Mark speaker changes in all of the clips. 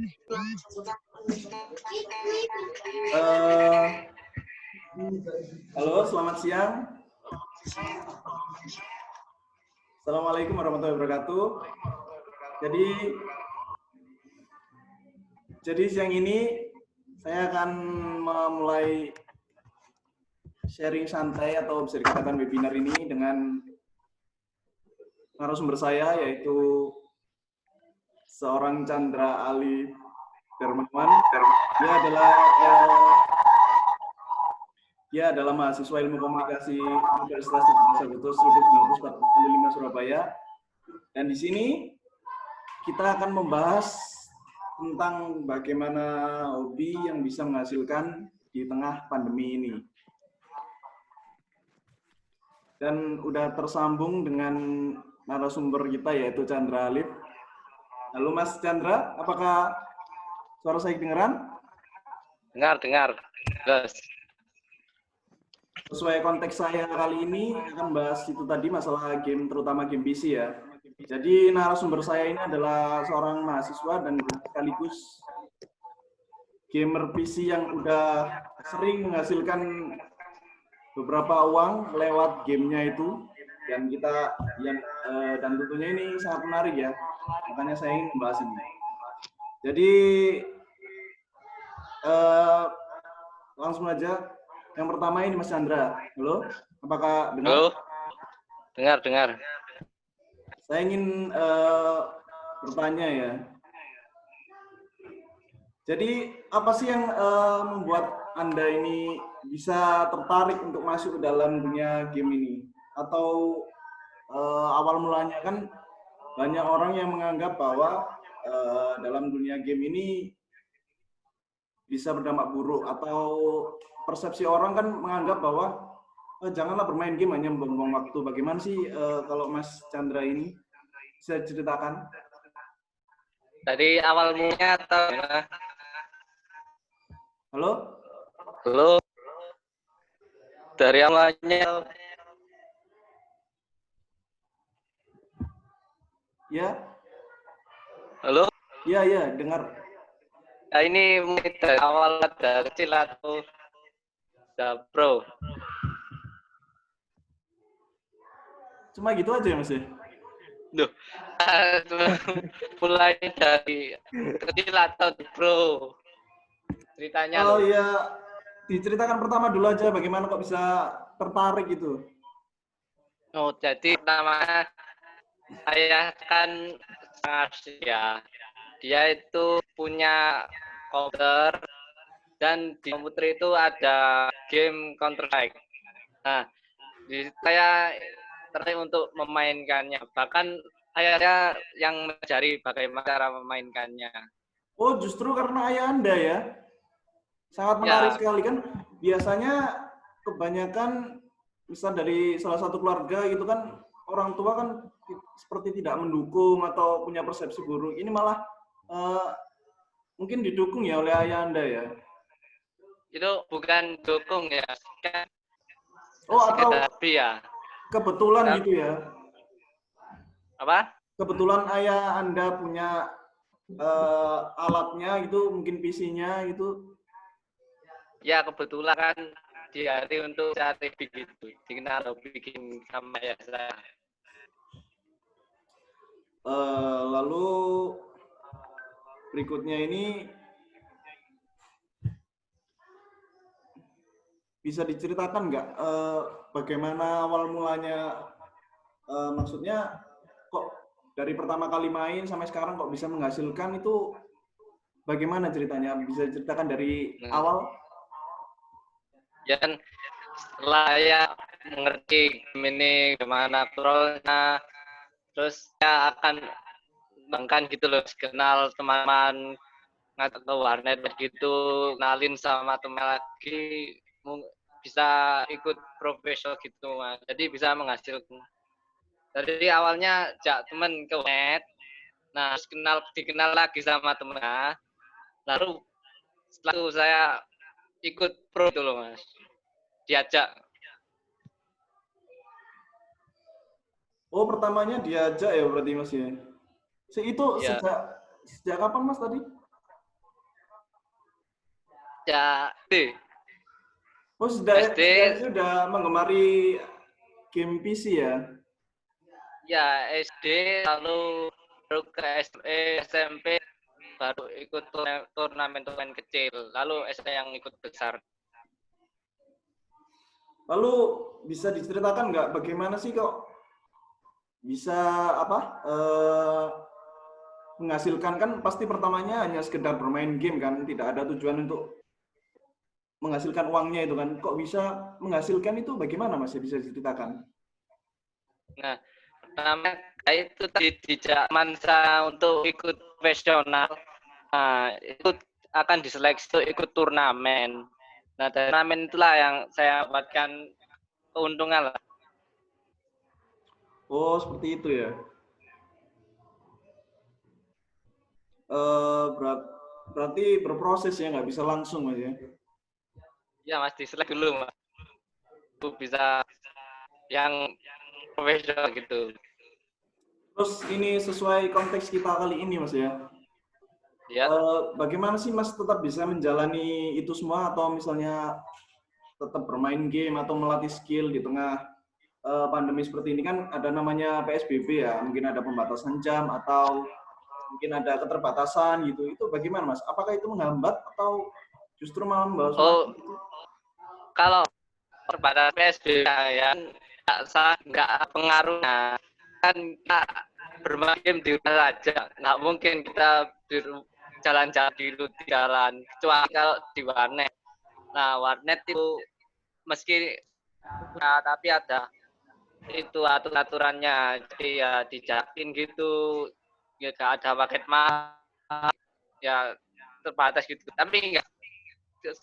Speaker 1: Eh, Halo, selamat siang. Assalamualaikum warahmatullahi wabarakatuh. Jadi siang ini saya akan memulai sharing santai atau bisa dikatakan webinar ini dengan narasumber saya, yaitu seorang Chandra Ali Darmawan. Dia adalah mahasiswa ilmu komunikasi Universitas Diponegoro 1945 Surabaya. Dan di sini kita akan membahas tentang bagaimana hobi yang bisa menghasilkan di tengah pandemi ini. Dan udah tersambung dengan narasumber kita, yaitu Chandra Alif. Halo Mas Chandra, apakah suara saya kedengeran?
Speaker 2: Dengar. Terus.
Speaker 1: Sesuai konteks saya kali ini akan bahas itu tadi, masalah game, terutama game PC ya. Jadi narasumber saya ini adalah seorang mahasiswa dan sekaligus gamer PC yang udah sering menghasilkan beberapa uang lewat gamenya itu, dan dan tentunya ini sangat menarik ya, makanya saya ingin membahas ini. Jadi langsung aja. Yang pertama ini Mas Chandra. Halo, apakah dengar?
Speaker 2: Halo, dengar.
Speaker 1: Saya ingin bertanya ya. Jadi apa sih yang membuat Anda ini bisa tertarik untuk masuk ke dalam dunia game ini? Atau awal mulanya kan banyak orang yang menganggap bahwa dalam dunia game ini bisa berdampak buruk, atau persepsi orang kan menganggap bahwa janganlah bermain game, hanya membuang waktu. Bagaimana sih kalau Mas Chandra ini bisa ceritakan?
Speaker 2: Dari awal mulanya atau gimana?
Speaker 1: Halo?
Speaker 2: Dari awalnya.
Speaker 1: Ya?
Speaker 2: Halo?
Speaker 1: Ya, dengar.
Speaker 2: Nah, ini dari awal dari kecil atau udah pro?
Speaker 1: Cuma gitu aja ya Mas ya?
Speaker 2: Duh, mulai dari kecil atau pro? Ceritanya
Speaker 1: Oh iya, diceritakan pertama dulu aja, bagaimana kok bisa tertarik gitu.
Speaker 2: Oh, jadi pertama saya kan sangat ya. Dia itu punya komputer, dan di komputer itu ada game Counter-Strike. Nah, saya tertarik untuk memainkannya. Bahkan saya yang mencari bagaimana cara memainkannya.
Speaker 1: Oh, justru karena ayah Anda ya? Sangat menarik sekali kan. Biasanya kebanyakan misal dari salah satu keluarga gitu kan, orang tua kan seperti tidak mendukung atau punya persepsi buruk. Ini malah mungkin didukung ya oleh ayah Anda ya?
Speaker 2: Itu bukan dukung ya, kan?
Speaker 1: Oh, atau
Speaker 2: ya.
Speaker 1: Kebetulan gitu ya?
Speaker 2: Apa?
Speaker 1: Kebetulan ayah Anda punya alatnya gitu, mungkin PC-nya gitu?
Speaker 2: Ya, kebetulan kan di hari untuk cari begitu, dikenal bikin sama ya saya.
Speaker 1: Lalu berikutnya ini bisa diceritakan nggak bagaimana awal mulanya, maksudnya kok dari pertama kali main sampai sekarang kok bisa menghasilkan itu, bagaimana ceritanya? Bisa ceritakan dari awal?
Speaker 2: Ya kan, setelah ya mengerti ini gimana trollnya, terus ya akan bahkan gitu loh, kenal teman-teman, ngajak ke warnet begitu, kenalin sama teman lagi, bisa ikut profesional gitu, Mas. Jadi bisa menghasilkan. Dari awalnya jak teman ke warnet, nah dikenal lagi sama temennya, lalu setelah itu saya ikut pro itu loh Mas, diajak.
Speaker 1: Oh, pertamanya diajak ya berarti Mas ya? Itu
Speaker 2: Ya.
Speaker 1: sejak kapan Mas tadi?
Speaker 2: Ya,
Speaker 1: Oh,
Speaker 2: SD
Speaker 1: sudah mengemari game PC ya?
Speaker 2: ya SD lalu baru ke SMP baru ikut turnamen kecil, lalu SMP yang ikut besar.
Speaker 1: Lalu bisa diceritakan nggak bagaimana sih kok bisa apa menghasilkan, kan pasti pertamanya hanya sekedar bermain game kan, tidak ada tujuan untuk menghasilkan uangnya itu kan. Kok bisa menghasilkan itu bagaimana Mas? Ya, bisa diceritakan?
Speaker 2: Nah, pertama itu tadi di zaman saya untuk ikut profesional. Nah, itu akan diseleksi untuk ikut turnamen. Nah, dari turnamen itulah yang saya dapatkan keuntungan lah.
Speaker 1: Oh, seperti itu ya. Berarti berproses ya, nggak bisa langsung Mas ya.
Speaker 2: Ya, Mas, diseleksi dulu, Mas. Itu bisa yang profesional gitu.
Speaker 1: Terus ini sesuai konteks kita kali ini Mas ya.
Speaker 2: Ya.
Speaker 1: Bagaimana sih Mas tetap bisa menjalani itu semua, atau misalnya tetap bermain game atau melatih skill di tengah pandemi seperti ini? Kan ada namanya PSBB ya, mungkin ada pembatasan jam atau mungkin ada keterbatasan gitu. Itu bagaimana Mas? Apakah itu menghambat atau justru malah membawa semangat
Speaker 2: Oh,
Speaker 1: gitu?
Speaker 2: kalau pada PSBB ya nggak pengaruhnya kan kita bermain game di rumah saja, nggak mungkin kita jalan-jalan di jalan kecuali kalau di warnet. Nah, warnet itu meski ya, tapi ada itu aturannya, jadi ya dijakin gitu, ya gak ada paket mahal, ya terbatas gitu, tapi enggak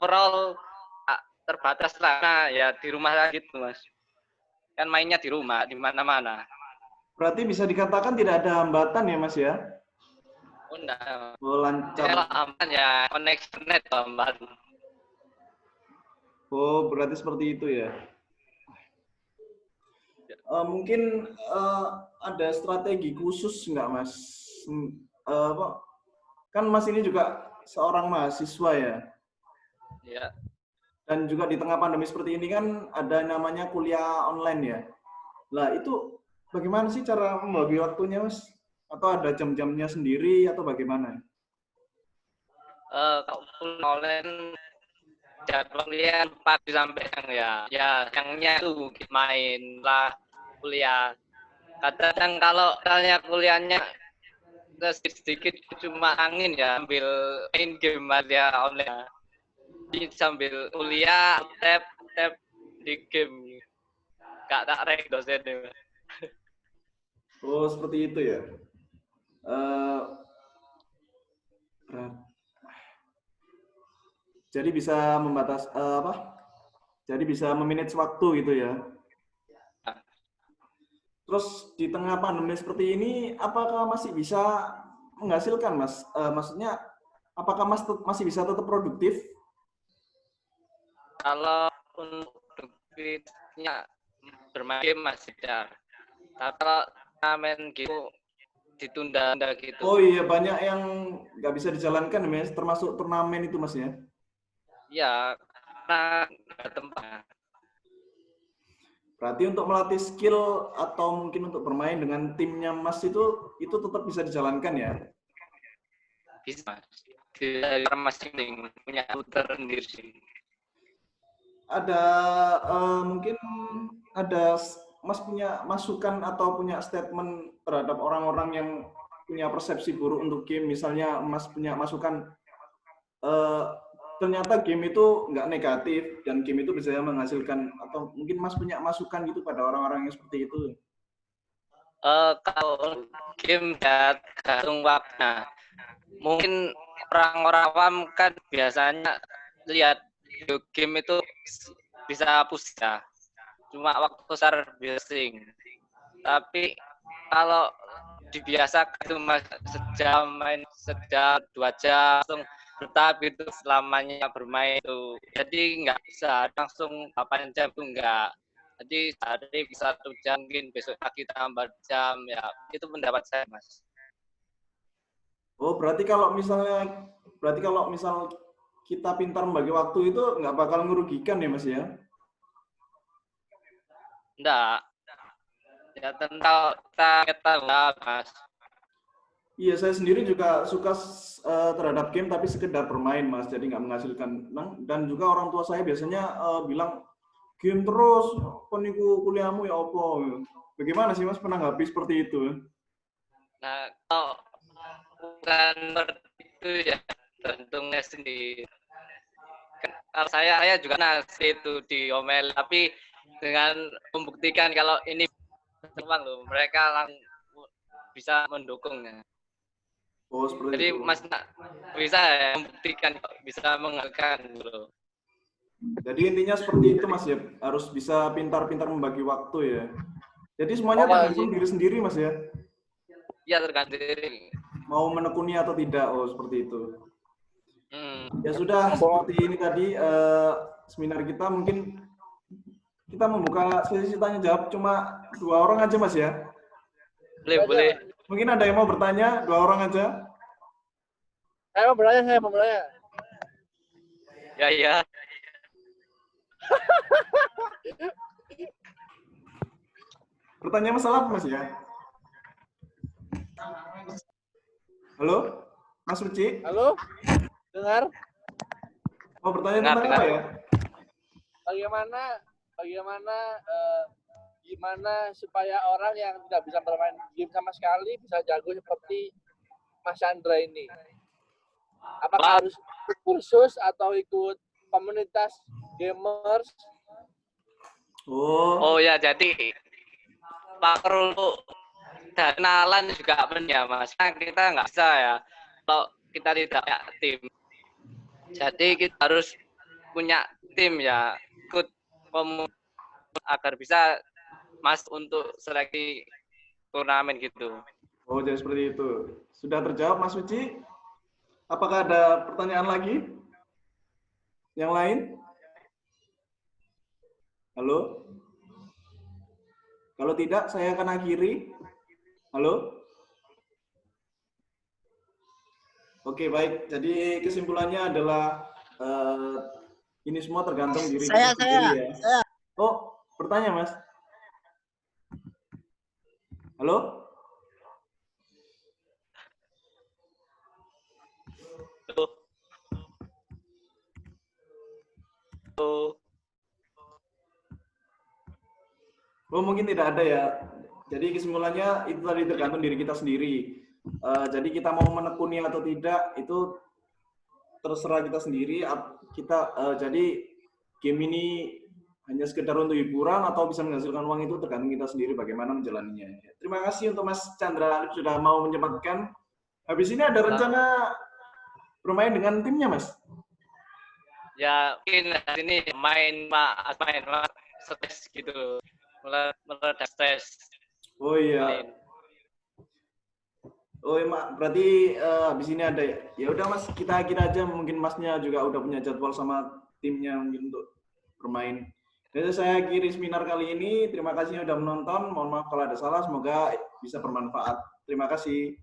Speaker 2: overall terbatas lah. Nah, ya di rumah lah gitu Mas, kan mainnya di rumah di mana-mana.
Speaker 1: Berarti bisa dikatakan tidak ada hambatan ya Mas ya?
Speaker 2: Oh, enggak.
Speaker 1: Oh, lancar.
Speaker 2: Ya aman ya, koneksi net aman.
Speaker 1: Oh, berarti seperti itu ya. Mungkin ada strategi khusus nggak Mas? Apa? Kan Mas ini juga seorang mahasiswa ya.
Speaker 2: Ya.
Speaker 1: Dan juga di tengah pandemi seperti ini kan ada namanya kuliah online ya. Lah itu bagaimana sih cara membagi waktunya Mas? Atau ada jam-jamnya sendiri atau bagaimana?
Speaker 2: Kalau online jadwalnya pagi sampai siang ya. Ya, siangnya itu main lah kuliah. Kadang kalau misalnya kuliahnya sedikit cuma angin ya, ambil main game aja online. Jadi sambil kuliah, tab di game. Gak tak rek dosen itu.
Speaker 1: Oh, seperti itu ya. Eh, jadi bisa membatas apa? Jadi bisa memanage waktu gitu ya. Terus di tengah pandemi seperti ini, apakah masih bisa menghasilkan, Mas? Maksudnya, apakah Mas masih bisa tetap produktif?
Speaker 2: Kalau untuk produktifnya bermain game masih ada. Tapi kalau main gitu ditunda gitu.
Speaker 1: Oh iya, banyak yang nggak bisa dijalankan, Mas. Termasuk turnamen itu, Mas ya.
Speaker 2: Ya, karena nggak tempat.
Speaker 1: Berarti untuk melatih skill atau mungkin untuk bermain dengan timnya Mas itu tetap bisa dijalankan ya.
Speaker 2: Bisa. Dari masing-masing punya router sendiri.
Speaker 1: Ada mungkin ada Mas punya masukan atau punya statement terhadap orang-orang yang punya persepsi buruk untuk game. Misalnya Mas punya masukan, eh, ternyata game itu nggak negatif dan game itu bisa menghasilkan, atau mungkin Mas punya masukan gitu pada orang-orang yang seperti itu.
Speaker 2: Kalau game ya gantung waktu. Mungkin orang-orang awam kan biasanya lihat video game itu bisa pusing ya. Cuma waktu besar bising. Tapi kalau dibiasakan itu sejam main sejam 2 jam langsung bertahap itu selamanya bermain itu, jadi nggak bisa langsung 8 jam itu enggak, jadi sehari bisa 1 jam, mungkin besok lagi tambah jam, ya itu pendapat saya Mas.
Speaker 1: Oh, berarti kalau misal kita pintar membagi waktu itu nggak bakal merugikan ya Mas ya?
Speaker 2: Enggak. Ya tentu kita lah, Mas.
Speaker 1: Iya, saya sendiri juga suka terhadap game tapi sekedar bermain Mas, jadi nggak menghasilkan. Dan juga orang tua saya biasanya bilang game terus, peniku kuliahmu ya opo. Bagaimana sih Mas menanggapi seperti itu?
Speaker 2: Nah, kalau bukan seperti itu ya tergantungnya sendiri. Kalau saya juga nasi itu diomel, tapi dengan membuktikan kalau ini memang loh, mereka bisa mendukungnya.
Speaker 1: Oh, seperti
Speaker 2: Jadi
Speaker 1: itu.
Speaker 2: Mas bisa ya membuktikan bisa menghasilkan loh.
Speaker 1: Jadi intinya seperti itu Mas ya, harus bisa pintar-pintar membagi waktu ya. Jadi semuanya
Speaker 3: Oh,
Speaker 1: tergantung diri sendiri Mas ya.
Speaker 2: Ya tergantung diri.
Speaker 1: Mau menekuni atau tidak, oh seperti itu. Ya sudah, seperti ini tadi seminar kita, mungkin kita membuka sesi tanya jawab cuma 2 orang aja Mas ya.
Speaker 2: Boleh.
Speaker 1: Mungkin ada yang mau bertanya, 2 orang aja.
Speaker 3: Saya mau bertanya.
Speaker 2: Ya.
Speaker 1: Bertanya masalah apa Mas ya? Halo? Mas Suci?
Speaker 3: Halo? Dengar?
Speaker 1: Mau bertanya tentang apa ya?
Speaker 3: Gimana supaya orang yang tidak bisa bermain game sama sekali bisa jago seperti Mas Chandra ini? Apakah harus ikut kursus atau ikut komunitas gamers?
Speaker 2: Oh ya, jadi perlu kenalan juga ya Mas. Nah, kita nggak bisa ya kalau kita tidak punya tim. Jadi kita harus punya tim ya, ikut komunitas agar bisa masuk untuk seleksi turnamen gitu.
Speaker 1: Oh, jadi seperti itu. Sudah terjawab Mas Suci? Apakah ada pertanyaan lagi? Yang lain? Halo? Kalau tidak, saya akan akhiri. Halo? Oke, baik. Jadi kesimpulannya adalah ini semua tergantung diri kita sendiri ya. Oh, bertanya Mas. Halo? Oh, mungkin tidak ada ya. Jadi kesimpulannya itu tadi tergantung diri kita sendiri. Jadi kita mau menekuni atau tidak itu terserah kita sendiri. Jadi game ini hanya sekedar untuk hiburan atau bisa menghasilkan uang itu tergantung kita sendiri bagaimana menjalaninya. Terima kasih untuk Mas Chandra sudah mau menyempatkan. Habis ini ada rencana bermain dengan timnya, Mas?
Speaker 2: Ya mungkin ini main stres gitu, meledak stres.
Speaker 1: Oh iya. Oh iya, berarti habis ini ada ya. Ya udah Mas, kita kira aja mungkin Masnya juga udah punya jadwal sama timnya mungkin untuk bermain. Jadi saya akhiri seminar kali ini. Terima kasih sudah menonton. Mohon maaf kalau ada salah. Semoga bisa bermanfaat. Terima kasih.